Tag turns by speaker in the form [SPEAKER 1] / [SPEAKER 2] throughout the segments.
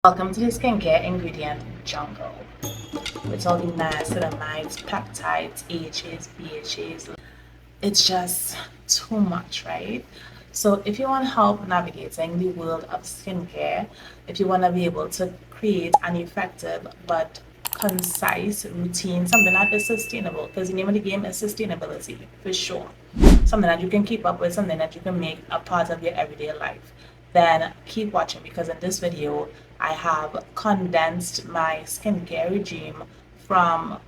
[SPEAKER 1] Welcome to the skincare ingredient jungle with all the niacinamides, peptides, AHAs, BHAs. It's just too much, right? So if you want help navigating the world of skincare, if you want to be able to create an effective but concise routine, something that is sustainable, because the name of the game is sustainability for sure. Something that you can keep up with, something that you can make a part of your everyday life, then keep watching because in this video I have condensed my skincare regime from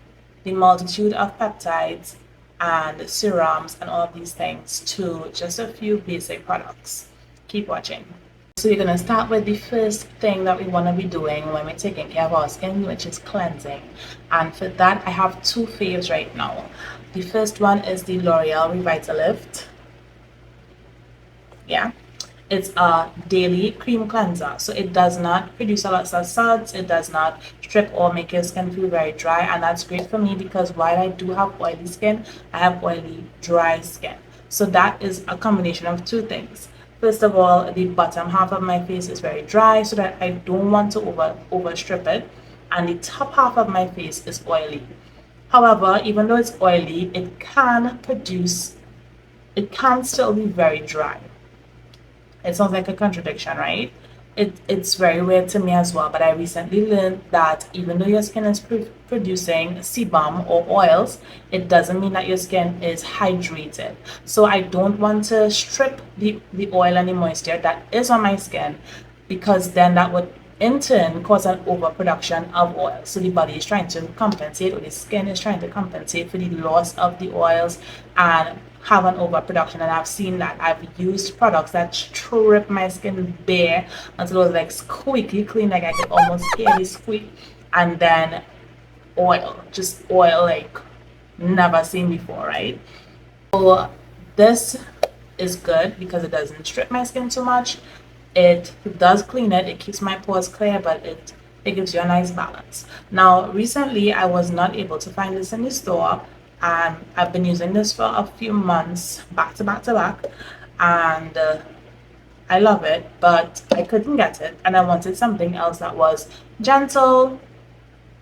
[SPEAKER 1] the multitude of peptides and serums and all of these things to just a few basic products. Keep watching. So we're going to start with the first thing that we want to be doing when we're taking care of our skin, which is cleansing. And for that, I have two faves right now. The first one is the L'Oreal Revitalift. Yeah, it's a daily cream cleanser, so it does not produce a lot of suds, it does not strip or make your skin feel very dry, and that's great for me because while I do have oily skin, I have oily dry skin. So that is a combination of two things. First of all, the bottom half of my face is very dry, so that I don't want to over strip it, and the top half of my face is oily. However, even though it's oily, it can still be very dry. It sounds like a contradiction, right? It's very weird to me as well, but I recently learned that even though your skin is producing sebum or oils, it doesn't mean that your skin is hydrated. So I don't want to strip the oil and the moisture that is on my skin, because then that would in turn cause an overproduction of oil. So the body is trying to compensate, or the skin is trying to compensate for the loss of the oils and have an overproduction. And I've seen that. I've used products that strip my skin bare until it was like squeaky clean, like I could almost hear the squeak, and then just oil like never seen before, right? So this is good because it doesn't strip my skin too much. It does clean it, it keeps my pores clear, but it gives you a nice balance. Now, recently I was not able to find this in the store, and I've been using this for a few months back to back to back, and I love it, but I couldn't get it, and I wanted something else that was gentle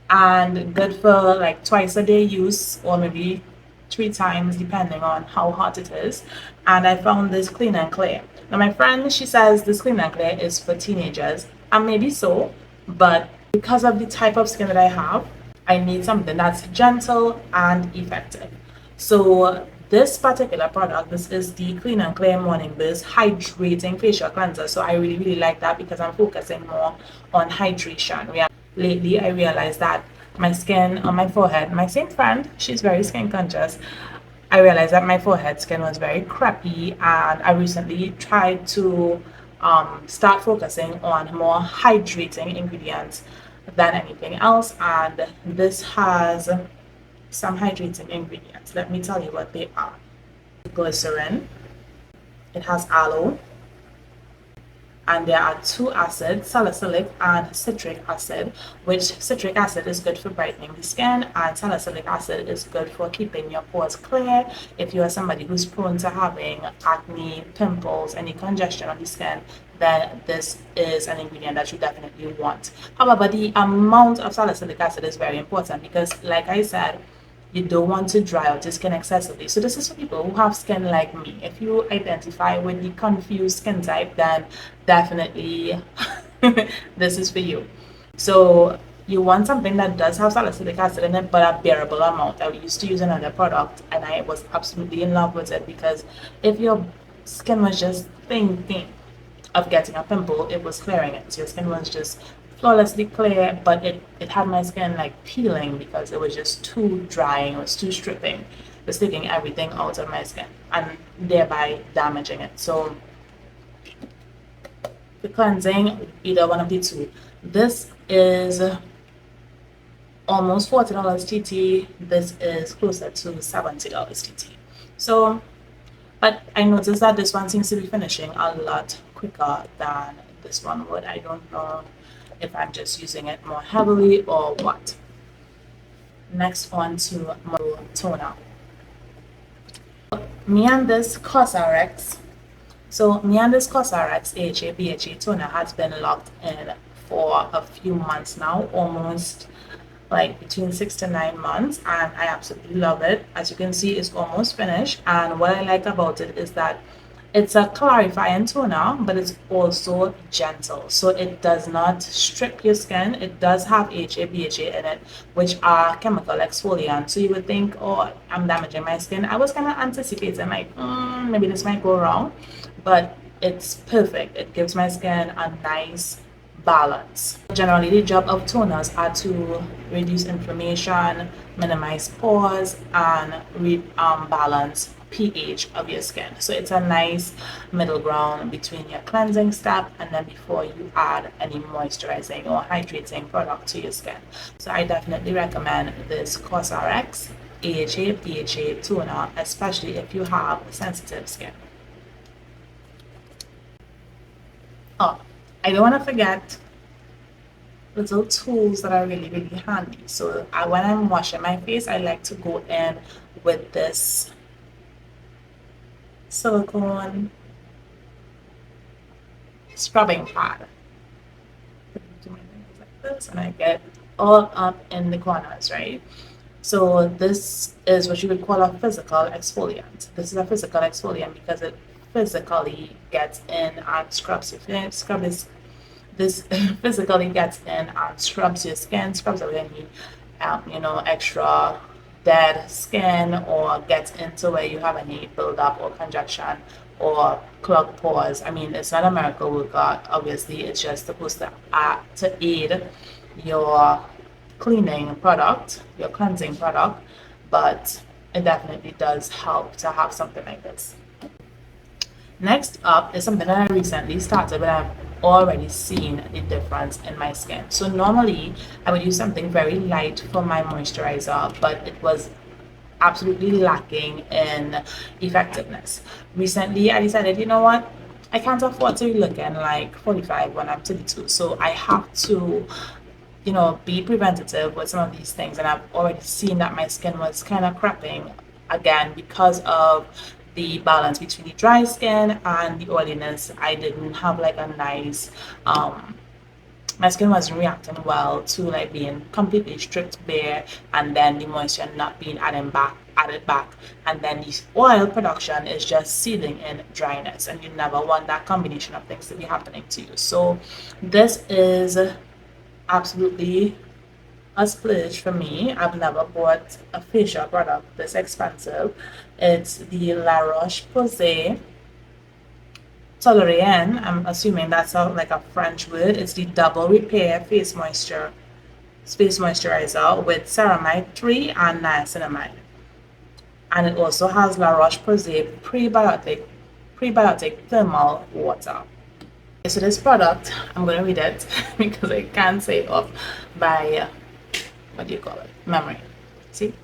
[SPEAKER 1] and good for like twice a day use, or maybe three times depending on how hot it is. And I found this Clean and Clear. Now my friend, she says this Clean and Clear is for teenagers, and maybe so, but because of the type of skin that I have, I need something that's gentle and effective. So this particular product, this is the Clean and Clear Morning Bliss Hydrating Facial Cleanser. So I really like that because I'm focusing more on hydration. Lately I realized that my skin on my forehead, my same friend, she's very skin conscious. I realized that my forehead skin was very crepey, and I recently tried to start focusing on more hydrating ingredients than anything else, and this has some hydrating ingredients. Let me tell you what they are. Glycerin, it has aloe, and there are two acids, salicylic and citric acid, which citric acid is good for brightening the skin and salicylic acid is good for keeping your pores clear. If you are somebody who's prone to having acne, pimples, any congestion on the skin, then this is an ingredient that you definitely want. However, the amount of salicylic acid is very important because, like I said, you don't want to dry out your skin excessively. So this is for people who have skin like me. If you identify with the confused skin type, then definitely this is for you. So you want something that does have salicylic acid in it, but a bearable amount. I used to use another product and I was absolutely in love with it because if your skin was just thinking of getting a pimple, it was clearing it. So your skin was just flawlessly clear, but it had my skin like peeling because it was just too drying, it was too stripping. It was taking everything out of my skin and thereby damaging it. So the cleansing, either one of the two. This is almost $40 TT. This is closer to $70 TT. So, but I noticed that this one seems to be finishing a lot quicker than this one would. I don't know if I'm just using it more heavily or what. Next on to toner. Me and this CosRX AHA BHA toner has been locked in for a few months now, almost like between 6 to 9 months, and I absolutely love it. As you can see, it's almost finished, and what I like about it is that it's a clarifying toner, but it's also gentle, so it does not strip your skin. It does have HA, BHA in it, which are chemical exfoliants. So you would think, oh, I'm damaging my skin. I was kind of anticipating like, maybe this might go wrong, but it's perfect. It gives my skin a nice balance. Generally, the job of toners are to reduce inflammation, minimize pores, and balance pH of your skin. So it's a nice middle ground between your cleansing step and then before you add any moisturizing or hydrating product to your skin. So I definitely recommend this COSRX AHA BHA toner, especially if you have sensitive skin. Oh, I don't want to forget little tools that are really handy. So when I'm washing my face, I like to go in with this silicone scrubbing pad. Do my fingers like this, and I get all up in the corners, right? So this is what you would call a physical exfoliant. This is a physical exfoliant because it physically gets in and scrubs your skin. This physically gets in and scrubs your skin, scrubs away any extra dead skin, or gets into where you have any buildup or congestion or clogged pores. I mean, it's not a miracle worker, obviously. It's just supposed to aid your cleaning product, your cleansing product, but it definitely does help to have something like this. Next up is something that I recently started, but I've already seen the difference in my skin. So normally I would use something very light for my moisturizer, but it was absolutely lacking in effectiveness. Recently I decided, you know what, I can't afford to be looking like 45 when I'm 32, so I have to be preventative with some of these things. And I've already seen that my skin was kind of crapping again because of the balance between the dry skin and the oiliness. I didn't have like a nice my skin wasn't reacting well to like being completely stripped bare and then the moisture not being added back, and then the oil production is just sealing in dryness, and you never want that combination of things to be happening to you. So this is absolutely a splurge for me. I've never bought a facial product this expensive. It's the La Roche-Posay Toleriane. I'm assuming that's like a French word. It's the double repair face moisturizer with ceramide 3 and niacinamide, and it also has La Roche-Posay prebiotic thermal water. So this product, I'm going to read it because I can't say it off by memory. See?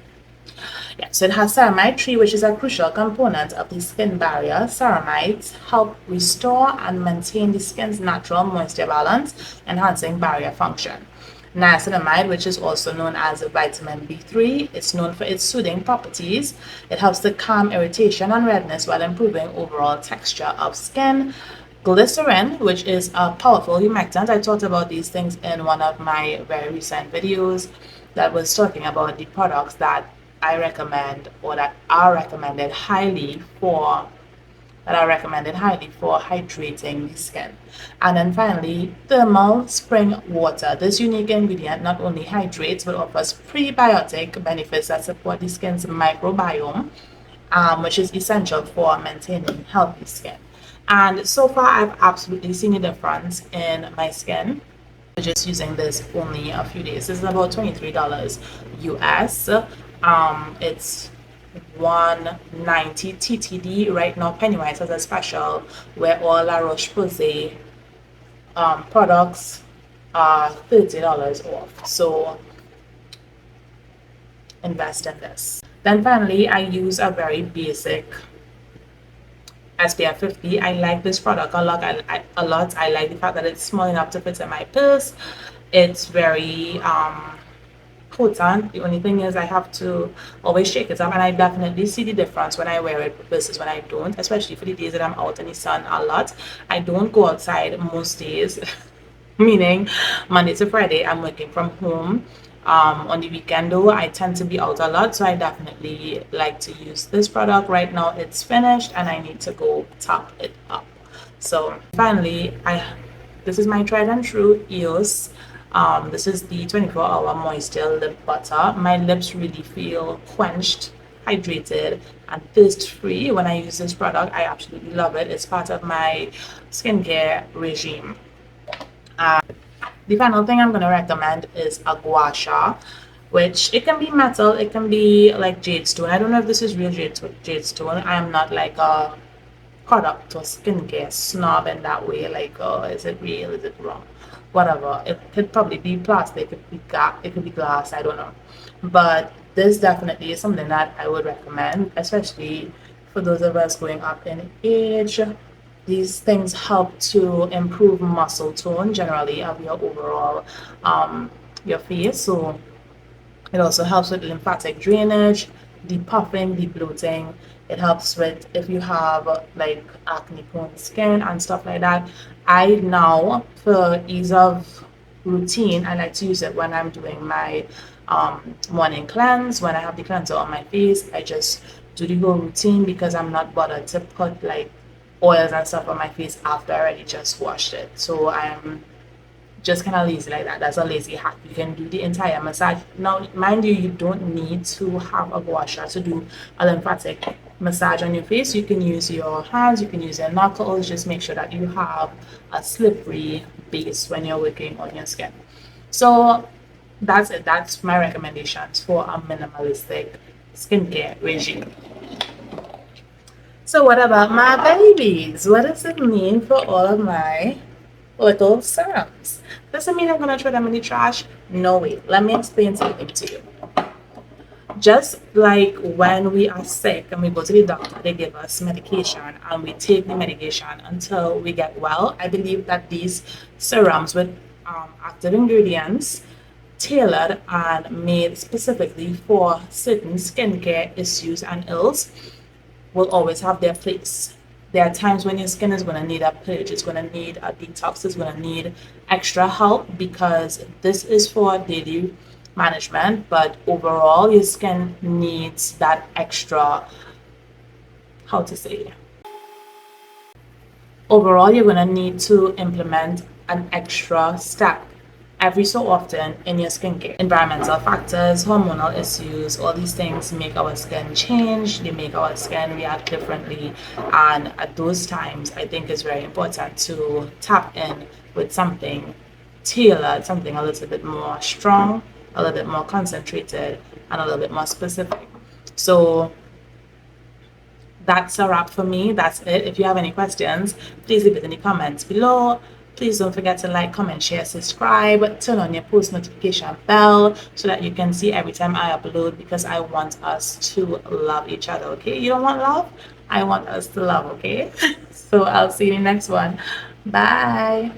[SPEAKER 1] Yeah, so it has ceramide 3, which is a crucial component of the skin barrier. Ceramides help restore and maintain the skin's natural moisture balance, enhancing barrier function. Niacinamide, which is also known as vitamin B3, it's known for its soothing properties. It helps to calm irritation and redness while improving overall texture of skin. Glycerin, which is a powerful humectant. I talked about these things in one of my very recent videos that was talking about the products that I recommend, or that are recommended highly for hydrating the skin. And then finally, thermal spring water. This unique ingredient not only hydrates but offers prebiotic benefits that support the skin's microbiome, which is essential for maintaining healthy skin. And so far I've absolutely seen a difference in my skin just using this only a few days. This is about $23 US. It's 190 TTD right now. Pennywise has a special where all La Roche-Posay products are $30 off. So invest in this. Then finally, I use a very basic SPF 50. I like this product a lot. I like the fact that it's small enough to fit in my purse. It's very potent. The only thing is I have to always shake it up, and I definitely see the difference when I wear it versus when I don't, especially for the days that I'm out in the sun a lot. I don't go outside most days meaning Monday to Friday I'm working from home. On the weekend though, I tend to be out a lot, so I definitely like to use this product. Right now it's finished and I need to go top it up. So finally, I this is my tried and true EOS. This is the 24-hour moisture lip butter. My lips really feel quenched, hydrated, and thirst free when I use this product. I absolutely love it. It's part of my skincare regime. The final thing I'm going to recommend is a gua sha, which it can be metal, it can be like jade stone. I don't know if this is real jade stone. I am not like a product or skincare snob in that way. Like, oh, is it real? Is it wrong? Whatever. It could probably be plastic. It could be glass. I don't know. But this definitely is something that I would recommend, especially for those of us going up in age. These things help to improve muscle tone generally of your overall your face. So it also helps with lymphatic drainage, depuffing, debloating. It helps with if you have like acne prone skin and stuff like that. I now, for ease of routine, I like to use it when I'm doing my morning cleanse. When I have the cleanser on my face, I just do the whole routine because I'm not bothered to put like oils and stuff on my face after I already just washed it. So I'm just kind of lazy like that. That's a lazy hack. You can do the entire massage. Now, mind you, you don't need to have a gua sha to do a lymphatic massage on your face. You can use your hands, you can use your knuckles. Just make sure that you have a slippery base when you're working on your skin. So that's it. That's my recommendations for a minimalistic skincare regime. So what about my babies? What does it mean for all of my little serums? Does it mean I'm gonna throw them in the trash? No way. Let me explain something to you. Just like when we are sick and we go to the doctor, they give us medication and we take the medication until we get well. I believe that these serums with active ingredients tailored and made specifically for certain skincare issues and ills will always have their place. There are times when your skin is going to need a purge, it's going to need a detox, it's going to need extra help because this is for daily management, but overall, your skin needs that extra, how to say, overall, you're going to need to implement an extra step every so often in your skincare. Environmental factors, hormonal issues, all these things make our skin change, they make our skin react differently. And at those times, I think it's very important to tap in with something tailored, something a little bit more strong, a little bit more concentrated, and a little bit more specific. So that's a wrap for me. That's it. If you have any questions, please leave it in the comments below. Please don't forget to like, comment, share, subscribe, turn on your post notification bell so that you can see every time I upload because I want us to love each other, okay? You don't want love? I want us to love, okay? So I'll see you in the next one. Bye.